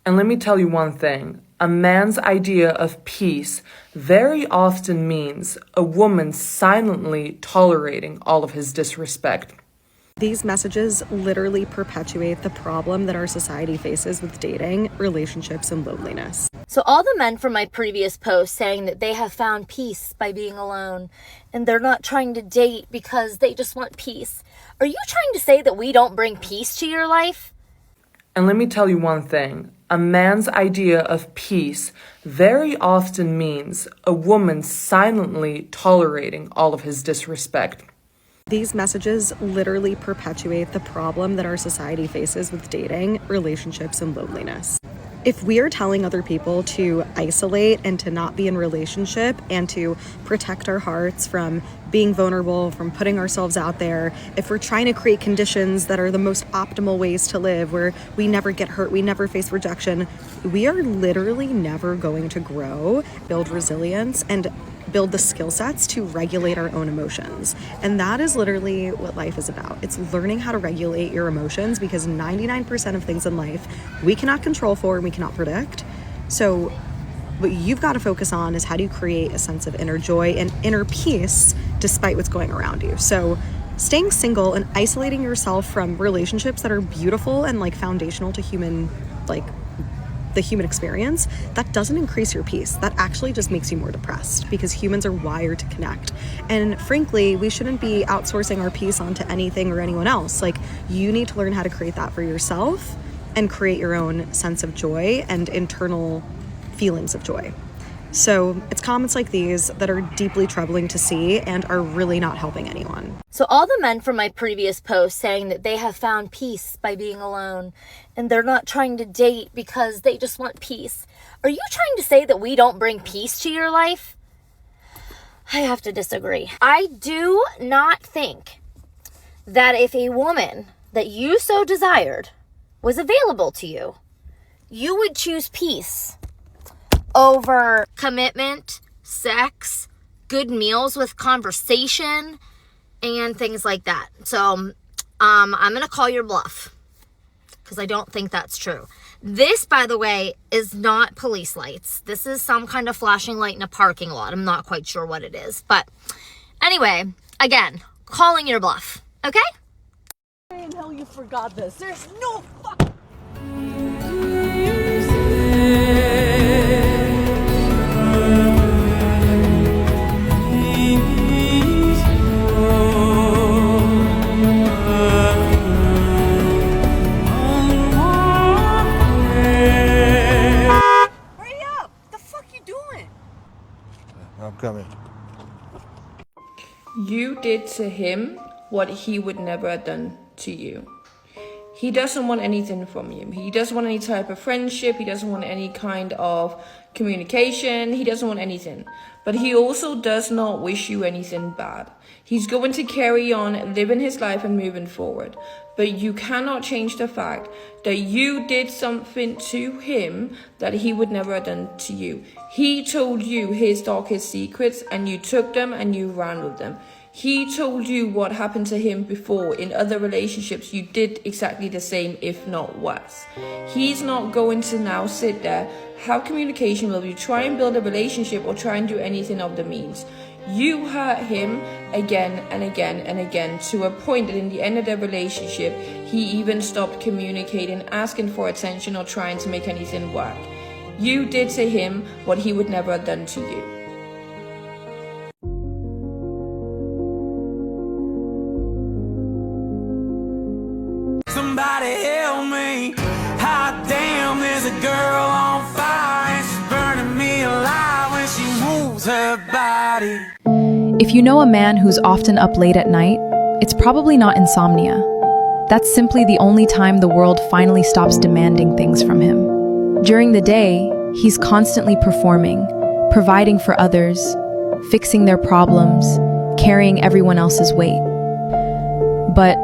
And let me tell you one thing. A man's idea of peace very often means a woman silently tolerating all of his disrespect. These messages literally perpetuate the problem that our society faces with dating, relationships, and loneliness. So all the men from my previous post saying that they have found peace by being alone and they're not trying to date because they just want peace. Are you trying to say that we don't bring peace to your life? And let me tell you one thing. A man's idea of peace very often means a woman silently tolerating all of his disrespect. These messages literally perpetuate the problem that our society faces with dating, relationships, and loneliness. If we are telling other people to isolate and to not be in relationship and to protect our hearts from being vulnerable, from putting ourselves out there, if we're trying to create conditions that are the most optimal ways to live, where we never get hurt, we never face rejection, we are literally never going to grow, build resilience, and build the skill sets to regulate our own emotions. And that is literally what life is about. It's learning how to regulate your emotions, because 99% of things in life we cannot control for and we cannot predict. So what you've got to focus on is how do you create a sense of inner joy and inner peace despite what's going around you. So staying single and isolating yourself from relationships that are beautiful and like foundational to the human experience, that doesn't increase your peace. That actually just makes you more depressed, because humans are wired to connect. And frankly, we shouldn't be outsourcing our peace onto anything or anyone else. Like, you need to learn how to create that for yourself and create your own sense of joy and internal feelings of joy. So it's comments like these that are deeply troubling to see and are really not helping anyone. So all the men from my previous post saying that they have found peace by being alone and they're not trying to date because they just want peace. Are you trying to say that we don't bring peace to your life? I have to disagree. I do not think that if a woman that you so desired was available to you, you would choose peace over commitment, sex, good meals with conversation, and things like that. So I'm going to call your bluff, because I don't think that's true. This, by the way, is not police lights. This is some kind of flashing light in a parking lot. I'm not quite sure what it is. But anyway, again, calling your bluff. Okay? Why in hell you forgot this? There's no fuck. I'm coming. You did to him what he would never have done to you. He doesn't want anything from you. He doesn't want any type of friendship. He doesn't want any kind of communication. He doesn't want anything. But he also does not wish you anything bad. He's going to carry on living his life and moving forward. But you cannot change the fact that you did something to him that he would never have done to you. He told you his darkest secrets and you took them and you ran with them. He told you what happened to him before. In other relationships, you did exactly the same, if not worse. He's not going to now sit there, have communication with you, try and build a relationship or try and do anything of the means. You hurt him again and again and again, to a point that in the end of the relationship, he even stopped communicating, asking for attention or trying to make anything work. You did to him what he would never have done to you. Somebody help me. Hot damn, there's a girl on fire and she's burning me alive when she moves her body. If you know a man who's often up late at night, it's probably not insomnia. That's simply the only time the world finally stops demanding things from him. During the day, he's constantly performing, providing for others, fixing their problems, carrying everyone else's weight. But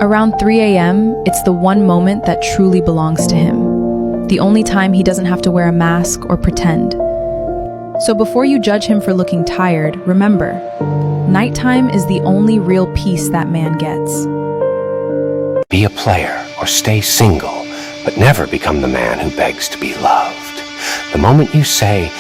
around 3 a.m., it's the one moment that truly belongs to him. The only time he doesn't have to wear a mask or pretend. So before you judge him for looking tired, remember, nighttime is the only real peace that man gets. Be a player or stay single. but never become the man who begs to be loved. The moment you say,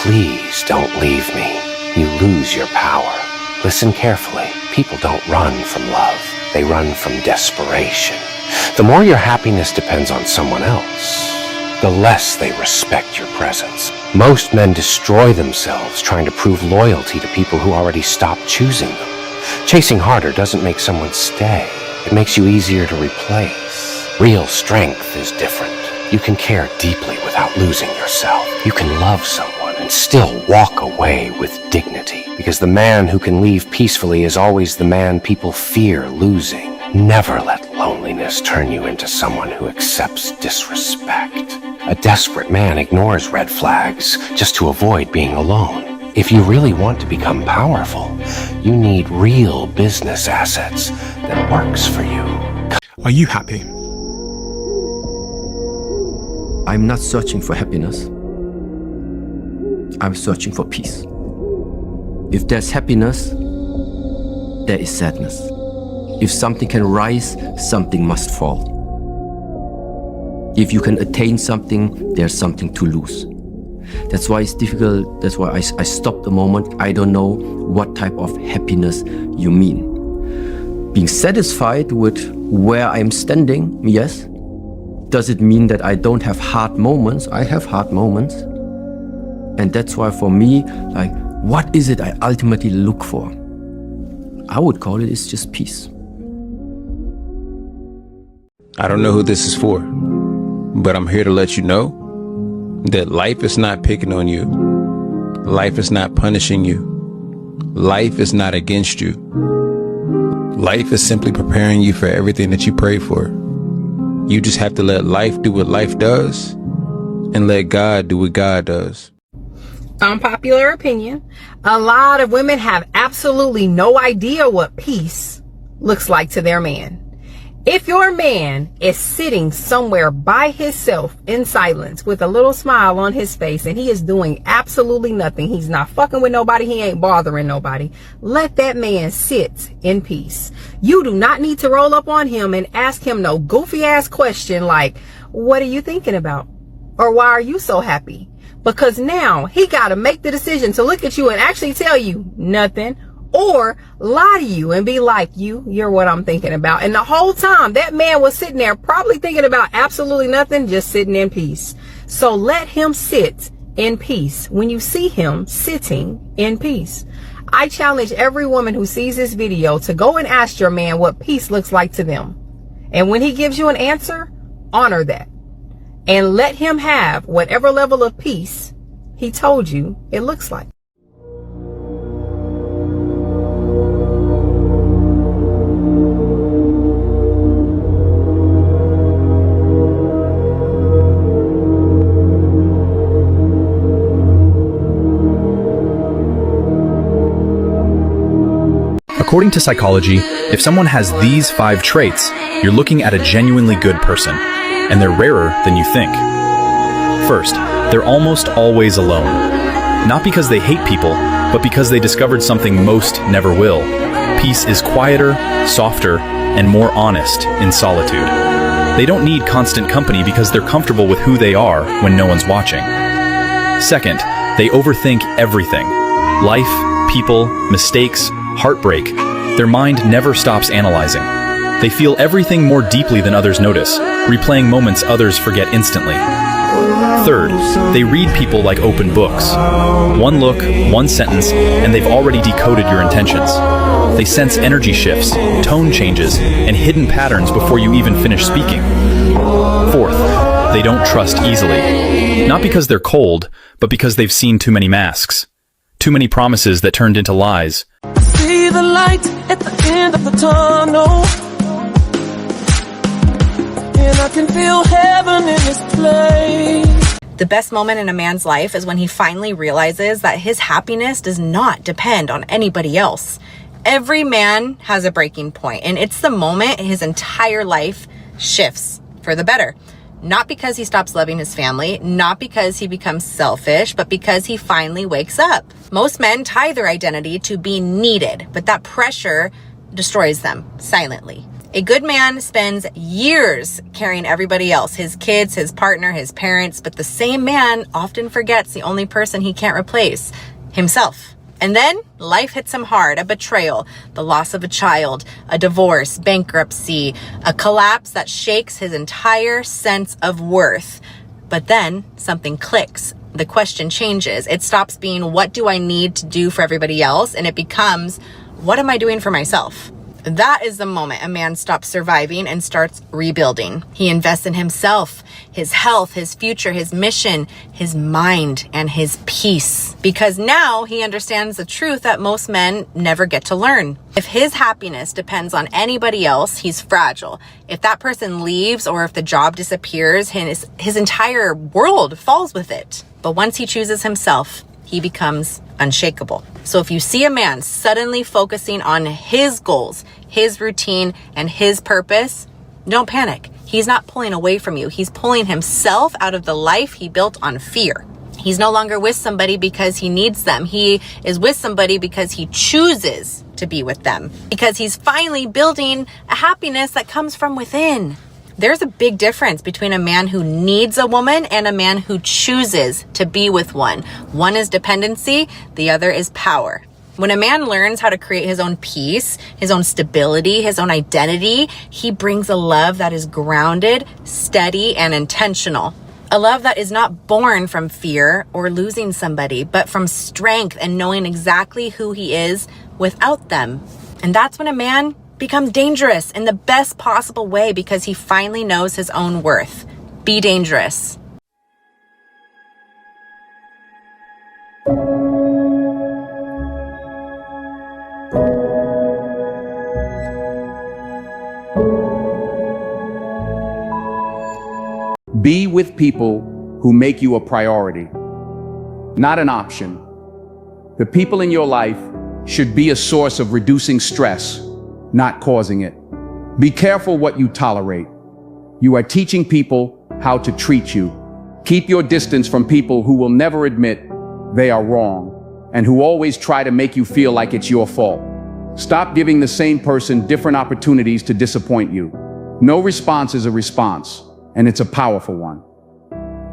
"Please don't leave me," you lose your power. Listen carefully. People don't run from love. They run from desperation. The more your happiness depends on someone else, the less they respect your presence. Most men destroy themselves trying to prove loyalty to people who already stopped choosing them. Chasing harder doesn't make someone stay. It makes you easier to replace. Real strength is different. You can care deeply without losing yourself. You can love someone and still walk away with dignity, because the man who can leave peacefully is always the man people fear losing. Never let loneliness turn you into someone who accepts disrespect. A desperate man ignores red flags just to avoid being alone. If you really want to become powerful, you need real business assets that works for you. Are you happy? I'm not searching for happiness. I'm searching for peace. If there's happiness, there is sadness. If something can rise, something must fall. If you can attain something, there's something to lose. That's why it's difficult. That's why I stopped a moment. I don't know what type of happiness you mean. Being satisfied with where I'm standing, yes. Does it mean that I don't have hard moments? I have hard moments. And that's why for me, like, what is it I ultimately look for? I would call it's just peace. I don't know who this is for, but I'm here to let you know that life is not picking on you. Life is not punishing you. Life is not against you. Life is simply preparing you for everything that you pray for. You just have to let life do what life does and let God do what God does. Unpopular opinion. A lot of women have absolutely no idea what peace looks like to their man. If your man is sitting somewhere by himself in silence with a little smile on his face and he is doing absolutely nothing, he's not fucking with nobody, he ain't bothering nobody, let that man sit in peace. You do not need to roll up on him and ask him no goofy ass question like, what are you thinking about? Or why are you so happy? Because now he got to make the decision to look at you and actually tell you nothing, or lie to you and be like, you're what I'm thinking about. And the whole time that man was sitting there probably thinking about absolutely nothing, just sitting in peace. So let him sit in peace when you see him sitting in peace. I challenge every woman who sees this video to go and ask your man what peace looks like to them. And when he gives you an answer, honor that. And let him have whatever level of peace he told you it looks like. According to psychology, if someone has these 5 traits, you're looking at a genuinely good person, and they're rarer than you think. First, they're almost always alone. Not because they hate people, but because they discovered something most never will. Peace is quieter, softer, and more honest in solitude. They don't need constant company because they're comfortable with who they are when no one's watching. Second, they overthink everything. Life, people, mistakes, heartbreak. Their mind never stops analyzing. They feel everything more deeply than others notice, replaying moments others forget instantly. Third, they read people like open books. One look, one sentence, and they've already decoded your intentions. They sense energy shifts, tone changes, and hidden patterns before you even finish speaking. Fourth, they don't trust easily. Not because they're cold, but because they've seen too many masks. Too many promises that turned into lies. See the light at the end of the tunnel, and I can feel heaven in this place. The best moment in a man's life is when he finally realizes that his happiness does not depend on anybody else. Every man has a breaking point, and it's the moment his entire life shifts for the better. Not because he stops loving his family, not because he becomes selfish, but because he finally wakes up. Most men tie their identity to being needed, but that pressure destroys them silently. A good man spends years carrying everybody else, his kids, his partner, his parents, but the same man often forgets the only person he can't replace, himself. And then life hits him hard, a betrayal, the loss of a child, a divorce, bankruptcy, a collapse that shakes his entire sense of worth. But then something clicks. The question changes. It stops being, what do I need to do for everybody else? And it becomes, what am I doing for myself? That is the moment a man stops surviving and starts rebuilding. He invests in himself, his health, his future, his mission, his mind, and his peace. Because now he understands the truth that most men never get to learn. If his happiness depends on anybody else, he's fragile. If that person leaves or if the job disappears, his entire world falls with it. But once he chooses himself, he becomes unshakable. So if you see a man suddenly focusing on his goals, his routine, and his purpose, don't panic. He's not pulling away from you. He's pulling himself out of the life he built on fear. He's no longer with somebody because he needs them. He is with somebody because he chooses to be with them, because he's finally building a happiness that comes from within. There's a big difference between a man who needs a woman and a man who chooses to be with one. One is dependency, the other is power. When a man learns how to create his own peace, his own stability, his own identity, he brings a love that is grounded, steady, and intentional. A love that is not born from fear or losing somebody, but from strength and knowing exactly who he is without them. And that's when a man becomes dangerous in the best possible way, because he finally knows his own worth. Be dangerous. Be with people who make you a priority, not an option. The people in your life should be a source of reducing stress, not causing it. Be careful what you tolerate. You are teaching people how to treat you. Keep your distance from people who will never admit they are wrong and who always try to make you feel like it's your fault. Stop giving the same person different opportunities to disappoint you. No response is a response, and it's a powerful one.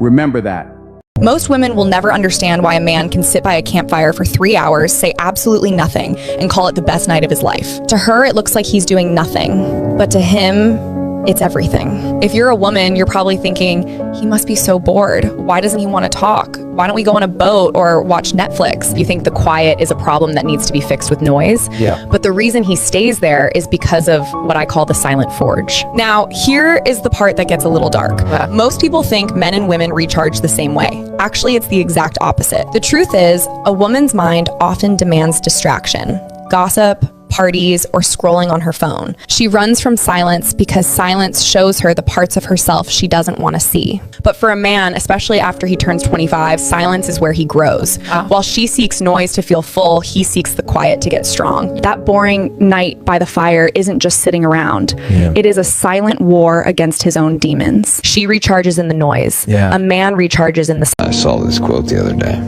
Remember that. Most women will never understand why a man can sit by a campfire for 3 hours, say absolutely nothing, and call it the best night of his life. To her, it looks like he's doing nothing, but to him, it's everything. If you're a woman, you're probably thinking, he must be so bored. Why doesn't he want to talk? Why don't we go on a boat or watch Netflix? You think the quiet is a problem that needs to be fixed with noise. Yeah. But the reason he stays there is because of what I call the silent forge. Now, here is the part that gets a little dark. Most people think men and women recharge the same way. Actually, it's the exact opposite. The truth is, a woman's mind often demands distraction. Gossip, parties, or scrolling on her phone. She runs from silence because silence shows her the parts of herself she doesn't want to see. But for a man, especially after he turns 25, silence is where he grows. While she seeks noise to feel full, he seeks the quiet to get strong. That boring night by the fire isn't just sitting around. It is a silent war against his own demons. She recharges in the noise. A man recharges in the I saw this quote the other day.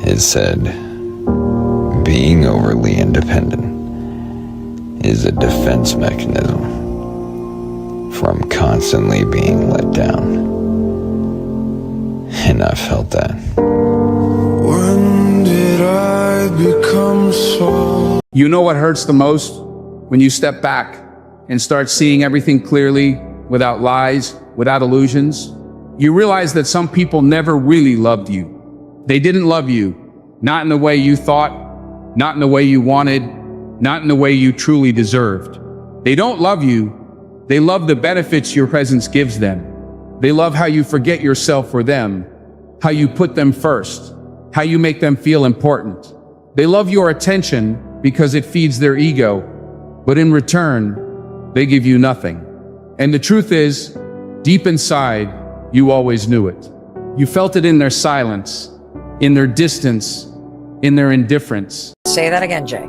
It said, being overly independent is a defense mechanism from constantly being let down. And I felt that. When did I become so? You know what hurts the most? When you step back and start seeing everything clearly, without lies, without illusions. You realize that some people never really loved you. They didn't love you, not in the way you thought, not in the way you wanted, not in the way you truly deserved. They don't love you. They love the benefits your presence gives them. They love how you forget yourself for them, how you put them first, how you make them feel important. They love your attention because it feeds their ego, but in return, they give you nothing. And the truth is, deep inside, you always knew it. You felt it in their silence, in their distance, in their indifference. Say that again, Jay.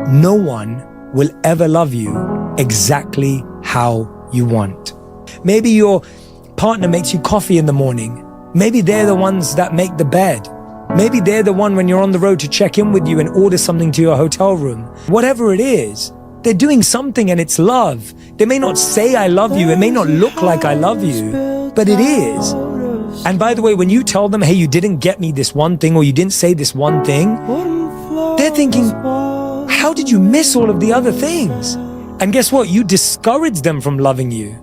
No one will ever love you exactly how you want. Maybe your partner makes you coffee in the morning. Maybe they're the ones that make the bed. Maybe they're the one when you're on the road to check in with you and order something to your hotel room. Whatever it is, They're doing something and it's love. They may not say I love you, it may not look like I love you, but it is. And by the way, when you tell them, hey, you didn't get me this one thing or you didn't say this one thing, they're thinking, how did you miss all of the other things? And guess what? You discourage them from loving you.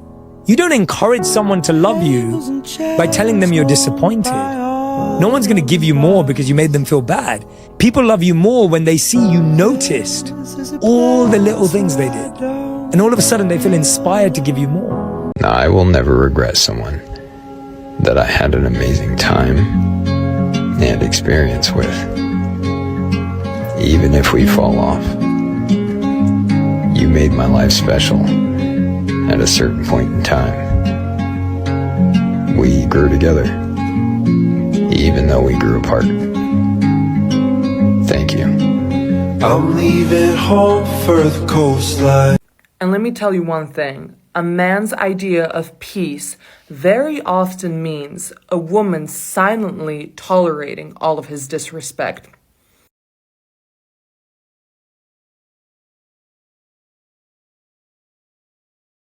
You don't encourage someone to love you by telling them you're disappointed. No one's going to give you more because you made them feel bad. People love you more when they see you noticed all the little things they did. And all of a sudden they feel inspired to give you more. Now, I will never regret someone that I had an amazing time and experience with. Even if we fall off, you made my life special at a certain point in time. We grew together, even though we grew apart. Thank you. I'm leaving home for the coastline. And let me tell you one thing. A man's idea of peace very often means a woman silently tolerating all of his disrespect.